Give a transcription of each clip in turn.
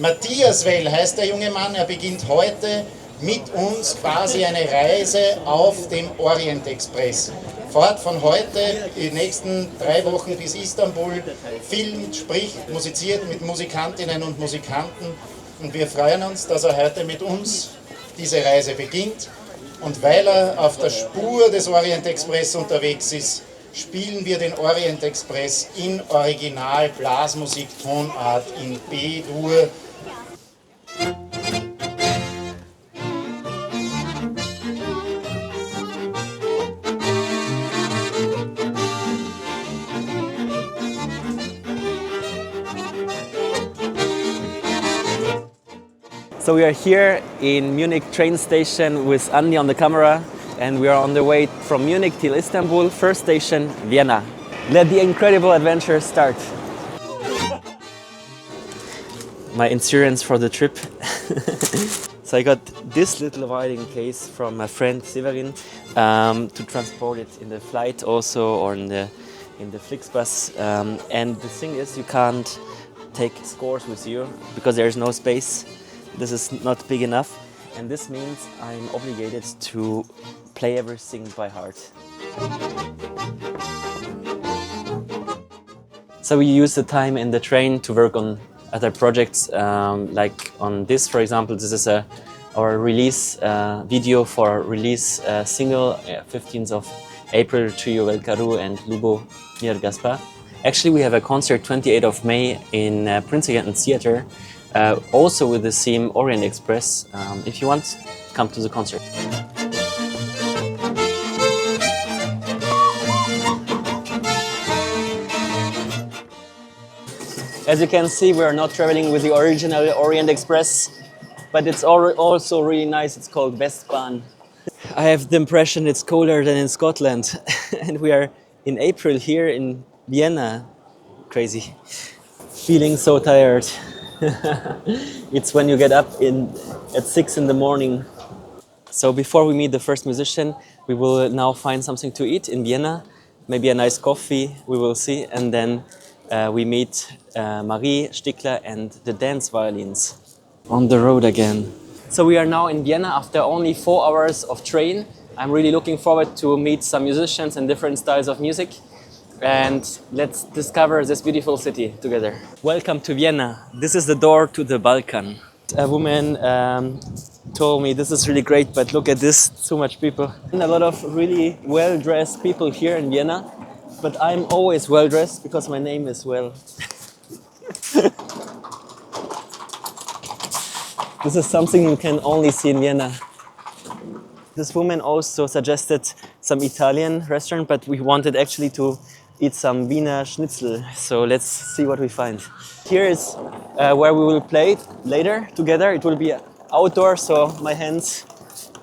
Matthias heißt der junge Mann, er beginnt heute mit uns quasi eine Reise auf dem Orient Express. Fahrt von heute die nächsten 3 Wochen bis Istanbul, filmt, spricht, musiziert mit Musikantinnen und Musikanten und wir freuen uns, dass er heute mit uns diese Reise beginnt und weil er auf der Spur des Orient Express unterwegs ist, spielen wir den Orient Express in Original Blasmusik Tonart in B-Dur. So we are here in Munich train station with Andy on the camera and we are on the way from Munich till Istanbul, first station Vienna. Let the incredible adventure start. My insurance for the trip. So I got this little violin case from my friend Severin to transport it in the flight also or in the Flixbus. And the thing is you can't take scores with you because there is no space. This is not big enough and this means I'm obligated to play everything by heart. So we use the time in the train to work on other projects, like on this, for example. This is our release video for our release single, 15th of April, Trio Velkaru and Lubo near Gaspar. Actually, we have a concert 28th of May in Prinzregenten Theater, also with the theme Orient Express. If you want, come to the concert. As you can see, we are not traveling with the original Orient Express, but it's also really nice. It's called Westbahn. I have the impression it's colder than in Scotland. And we are in April here in Vienna. Crazy. Feeling so tired. It's when you get up at 6 in the morning. So before we meet the first musician, we will now find something to eat in Vienna. Maybe a nice coffee, we will see. And then we meet Marie-Theres Stickler and the dance violins. On the road again. So we are now in Vienna after only 4 hours of train. I'm really looking forward to meet some musicians and different styles of music. And let's discover this beautiful city together. Welcome to Vienna. This is the door to the Balkan. A woman told me this is really great, but look at this, so much people. And a lot of really well-dressed people here in Vienna. But I'm always well-dressed because my name is Well. This is something you can only see in Vienna. This woman also suggested some Italian restaurant, but we wanted actually to eat some Wiener Schnitzel. So let's see what we find. Here is where we will play later together. It will be outdoor, so my hands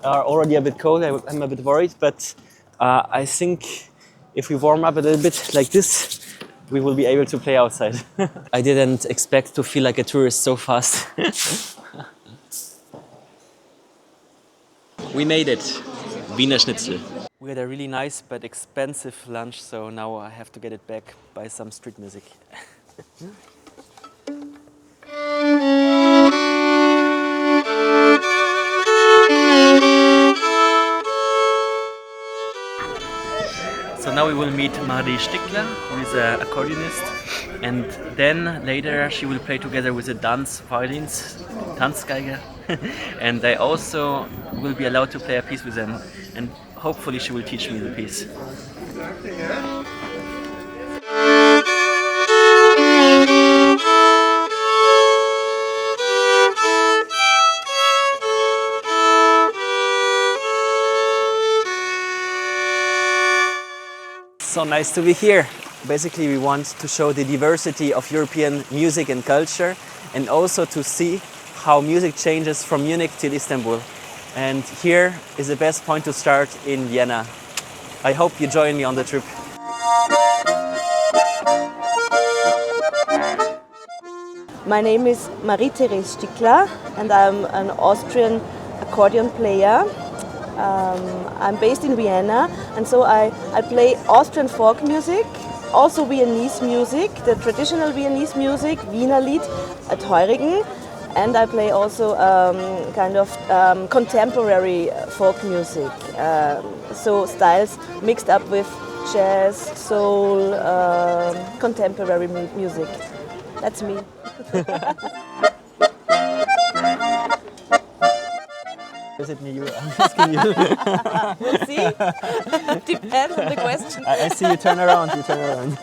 are already a bit cold. I'm a bit worried, but I think if we warm up a little bit like this, we will be able to play outside. I didn't expect to feel like a tourist so fast. We made it. Wiener Schnitzel. We had a really nice but expensive lunch, so now I have to get it back by some street music. So now we will meet Marie-Theres Stickler, who is an accordionist, and then later she will play together with the dance violins, Tanzgeiger, and I also will be allowed to play a piece with them, and hopefully she will teach me the piece. So nice to be here. Basically, we want to show the diversity of European music and culture and also to see how music changes from Munich to Istanbul. And here is the best point to start in Vienna. I hope you join me on the trip. My name is Marie-Theres Stickler and I'm an Austrian accordion player. I'm based in Vienna and so I play Austrian folk music, also Viennese music, the traditional Viennese music, Wiener Lied at Heurigen, And I play also kind of contemporary folk music, so styles mixed up with jazz, soul, contemporary music. That's me. Is it me? I'm asking you. We'll see. Depends on the question. I see you turn around. You turn around.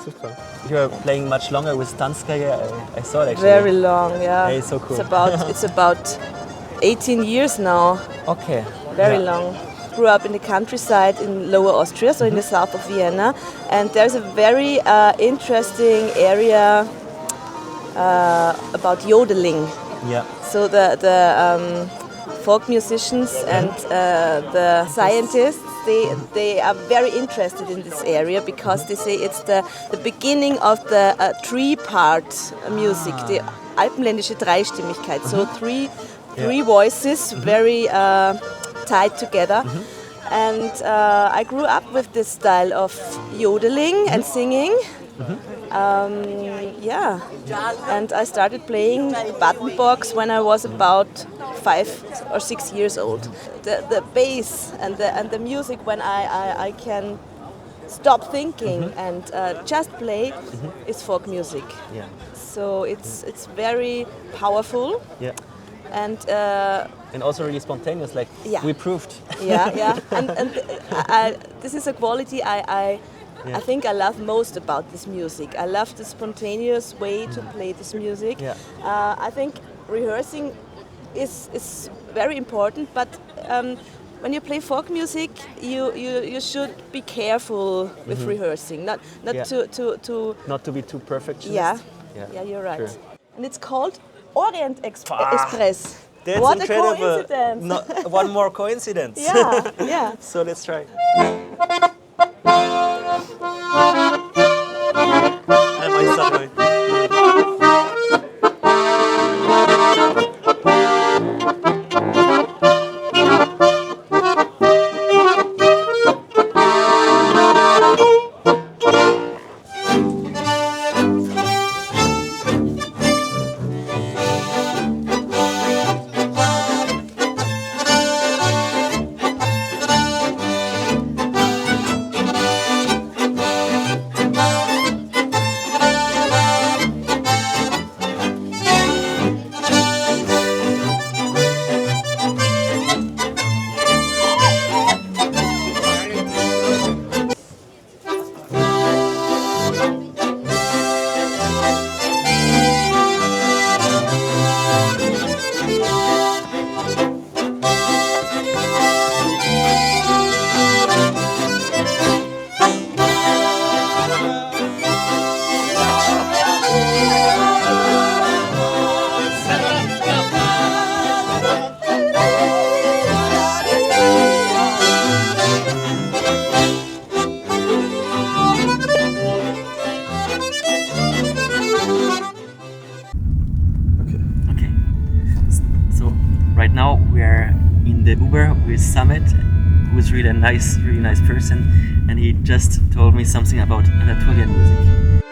Super. You are playing much longer with Tanzgeiger. I saw it actually. Very long, yeah. Hey, so cool. It's about 18 years now. Okay. Very long. Grew up in the countryside in Lower Austria, so in the south of Vienna, and there's a very interesting area about yodeling. Yeah. So the folk musicians and the scientists, they are very interested in this area because they say it's the beginning of the three-part music, the alpenländische Dreistimmigkeit. So three voices, very tied together. And I grew up with this style of yodeling and singing. And I started playing button box when I was about 5 or 6 years old. The bass and the music when I can stop thinking and just play is folk music. Yeah. So it's very powerful. Yeah. And also really spontaneous, like we proved. Yeah. And this is a quality I think I love most about this music. I love the spontaneous way to play this music. Yeah. I think rehearsing is very important, but when you play folk music, you should be careful with rehearsing, not to be too perfectionist. Yeah, you're right. Sure. And it's called Orient Express. That's what incredible. a coincidence! No, one more coincidence. Yeah. So let's try. Right now we are in the Uber with Summit, who is really nice person, and he just told me something about Anatolian music.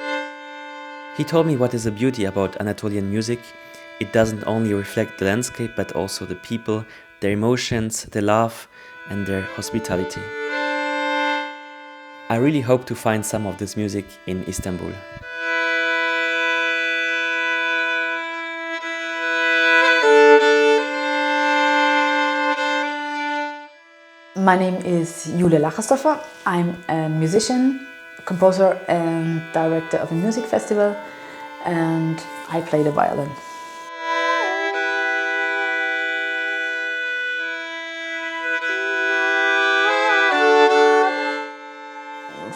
He told me what is the beauty about Anatolian music. It doesn't only reflect the landscape, but also the people, their emotions, their love, and their hospitality. I really hope to find some of this music in Istanbul. My name is Lacherstorfer. I'm a musician, composer and director of a music festival, and I play the violin.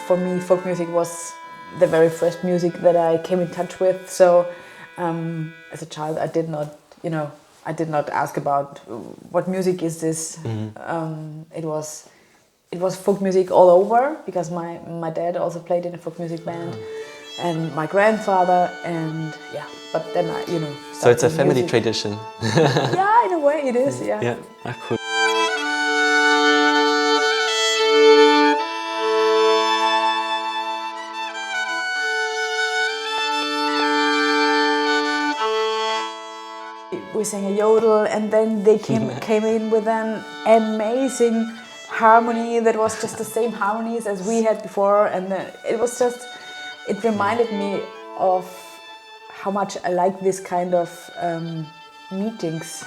For me, folk music was the very first music that I came in touch with. So, as a child, I did not ask about what music is this. It was folk music all over, because my dad also played in a folk music band, and my grandfather, and but then I So it's a family tradition. Yeah, in a way it is. Yeah. Yeah. Cool. we sang a yodel, and then they came in with an amazing harmony that was just the same harmonies as we had before, and it reminded me of how much I like this kind of meetings.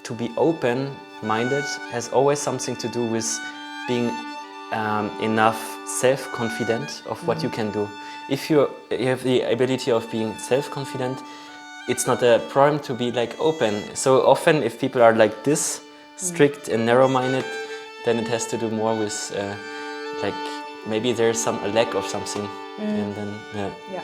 To be open-minded has always something to do with being enough self-confident of what you can do. If you have the ability of being self-confident, it's not a problem to be like open. So often if people are like this, strict and narrow-minded, then it has to do more with like maybe there's a lack of something, and then Yeah.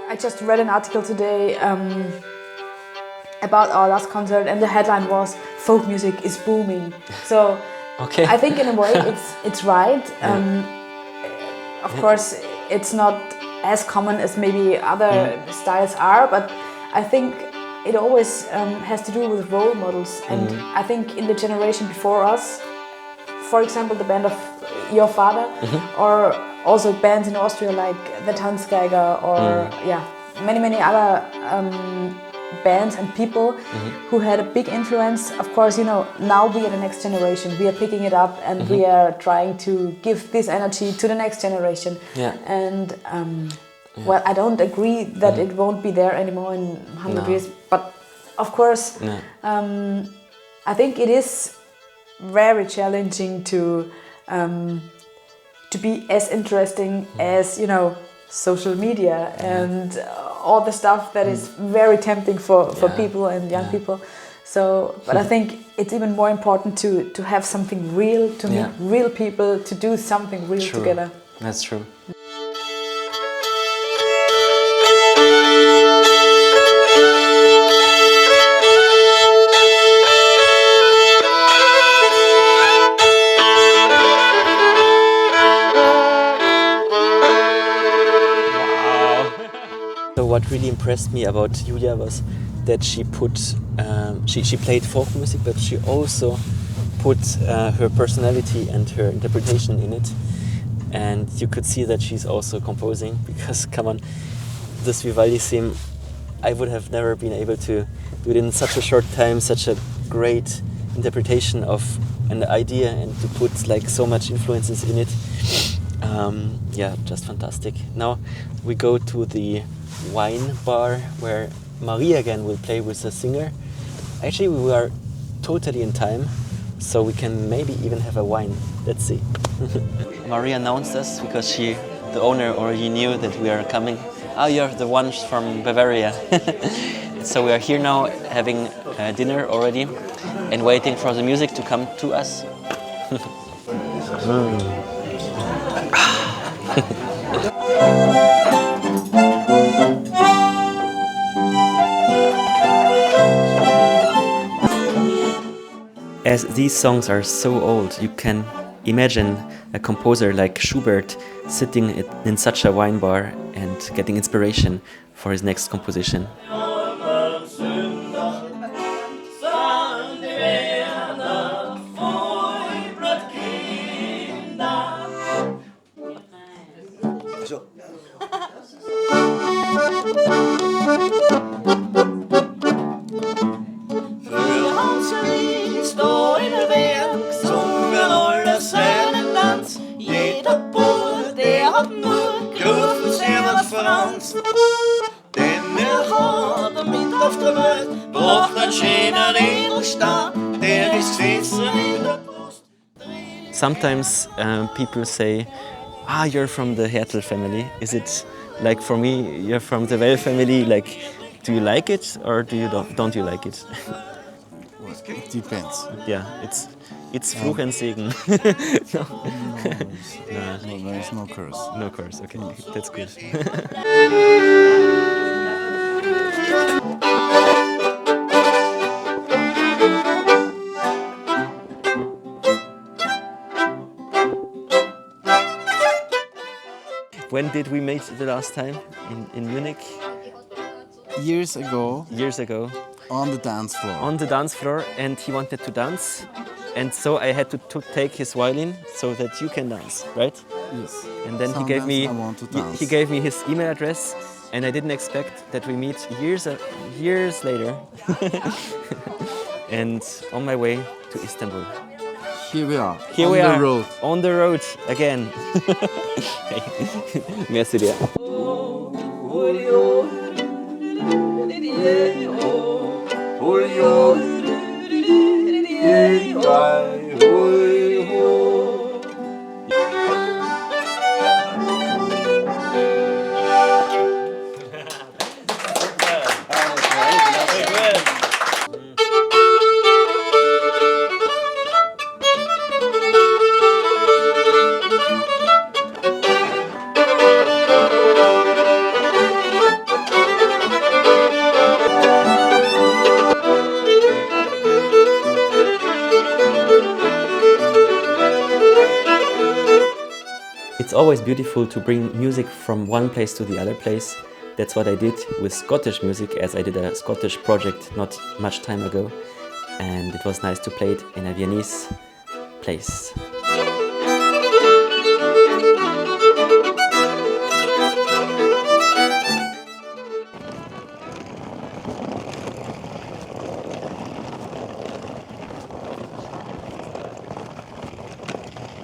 I just read an article today about our last concert, and the headline was "Folk music is booming." So okay. I think in a way it's right. Of course, it's not as common as maybe other styles are, but I think it always has to do with role models. And I think in the generation before us, for example, the band of your father, or also bands in Austria like the Tanzgeiger, or many other bands and people who had a big influence. Of course, you know, now we are the next generation. We are picking it up, and we are trying to give this energy to the next generation. Yeah. And well, I don't agree that it won't be there anymore in 100 years. But of course, I think it is very challenging to be as interesting as, you know, social media and all the stuff that is very tempting for people and young people. So, but I think it's even more important to have something real, to meet real people, to do something real together. That's true. So what really impressed me about Julia was that she put, she played folk music, but she also put her personality and her interpretation in it. And you could see that she's also composing, because come on, this Vivaldi theme, I would have never been able to do it in such a short time, such a great interpretation of an idea, and to put like so much influences in it. Yeah, just fantastic. Now we go to the wine bar where Marie again will play with the singer. Actually, we are totally in time, so we can maybe even have a wine. Let's see. Marie announced us because the owner already knew that we are coming. Oh, you're the ones from Bavaria. So we are here now having dinner already and waiting for the music to come to us. As these songs are so old, you can imagine a composer like Schubert sitting in such a wine bar and getting inspiration for his next composition. Sometimes people say, you're from the Härtel family. Is it like for me, you're from the Well family? Like, do you like it or don't you like it? It depends. Yeah, It's Fluch and Segen. No. No, there is no curse. No curse, okay, that's good. When did we meet the last time? In Munich? Years ago, Years ago. on the dance floor. On the dance floor, and he wanted to dance. And so I had to take his violin so that you can dance, right? Yes. And then Sometimes I want to dance. he gave me his email address, and I didn't expect that we meet years later. And on my way to Istanbul. Here we are. Here on we the are road. on the road again. Merci dir. It's always beautiful to bring music from one place to the other place. That's what I did with Scottish music, as I did a Scottish project not much time ago. And it was nice to play it in a Viennese place.